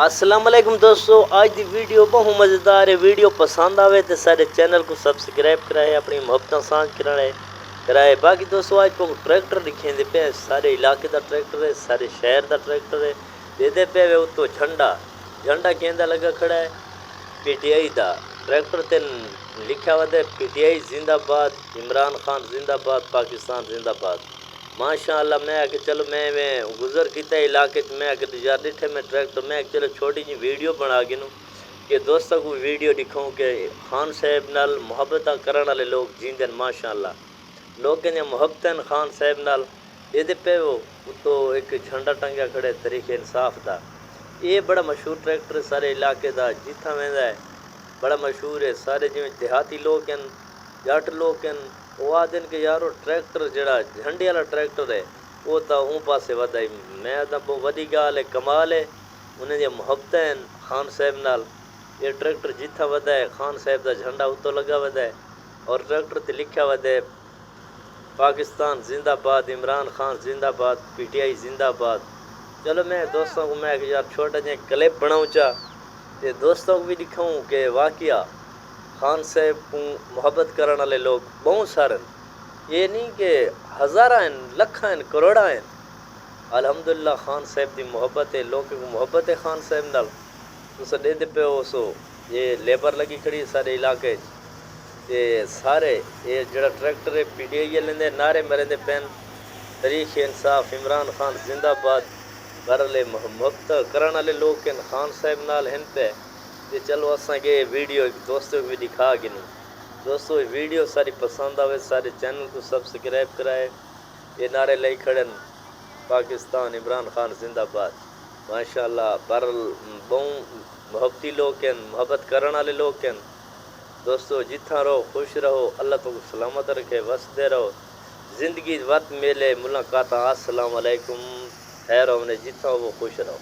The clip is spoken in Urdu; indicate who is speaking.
Speaker 1: السلام علیکم دوستو، آج دی ویڈیو بہت مزیدار ہے۔ ویڈیو پسند آوے تو سارے چینل کو سبسکرائب کرائے، اپنی محبتاں سانج کرائے۔ باقی دوستو آج کو ٹریکٹر دکھیں دے پہ، سارے علاقے دا ٹریکٹر ہے، سارے شہر دا ٹریکٹر ہے۔ دے پہ اتو جھنڈا کہندہ لگا کھڑا ہے P T I the tractor تے لکھا ہوا ہے پی ٹی آئی زندہ باد، عمران خان زندہ باد، پاکستان زندہ باد۔ ماشاءاللہ میں کہ چلو میں گزر کیتا علاقے میں کہ یار ڈٹھے میں ٹریکٹر میں چلو چھوٹی جی ویڈیو بنا گنوں کہ دوستوں کو ویڈیو دکھاؤں کہ خان صاحب نال محبتاں کرن والے لوگ جیندن ماشاءاللہ۔ لوگ کہندے محبتاں خان صاحب نال یہ پہ وہ تو ایک جھنڈا ٹنگیا کھڑے تحریک انصاف دا۔ یہ بڑا مشہور ٹریکٹر ہے سارے علاقے دا، جتھاں ویندا ہے بڑا مشہور ہے۔ سارے جویں دیہاتی لوگ ہیں، جٹ لوگ ہیں، وہ آدھن کہ یارو ٹریکٹر جڑا جھنڈے والا ٹریکٹر ہے وہ تا اون پاسے ودا ہے۔ میں تا بہت وڈی گال ہے، کمال ہے انہیں دی محبتیں ہیں خان صاحب نال۔ یہ ٹریکٹر جتھاں ودا ہے خان صاحب دا جھنڈا اتوں لگا ودا ہے اور ٹریکٹر تے لکھا ودا ہے پاکستان زندہ باد، عمران خان زندہ باد، پی ٹی آئی زندہ باد۔ چلو میں دوستوں کو میں کہ یار چھوٹا جہا کلپ بناؤں چا تے دوستوں کو بھی دکھاؤں کہ واقعہ خان صاحب کو محبت کرن والے لوگ بہت سارے، یہ نہیں کہ ہزاراں ہیں، لکھاں ہیں، کروڑاں ہیں۔ الحمدللہ خان صاحب دی محبت ہے، لوگوں کو محبت ہے خان صاحب نال۔ تو سڈے دے پہ ہو سو یہ لیبر لگی کھڑی سارے علاقے یہ سارے یہ جڑا ٹریکٹر ہے پی ٹی آئی لیندے نعرے مرندے پین تحریک انصاف، عمران خان زندہ باد۔ برلے محبت کرن والے لوگ ہیں خان صاحب نال ہن پہ تے چلو اساں کے ویڈیو دوستوں کو بھی دکھا گنوں۔ دوستو ویڈیو ساری پسند آوے سارے چینل کو سبسکرائب کرائے۔ یہ نعرے لئی کھڑن پاکستان عمران خان زندہ باد۔ ماشاءاللہ برل بہت محبتی لوگ ہیں، محبت کرن والے لوگ ہیں۔ دوستو جتھاں رہو خوش رہو، اللہ تو سلامت رکھے، وسدے رہو، زندگی وقت میلے ملاقاتاں۔ السلام علیکم، خیر ہونے جتھاں وہ خوش رہو۔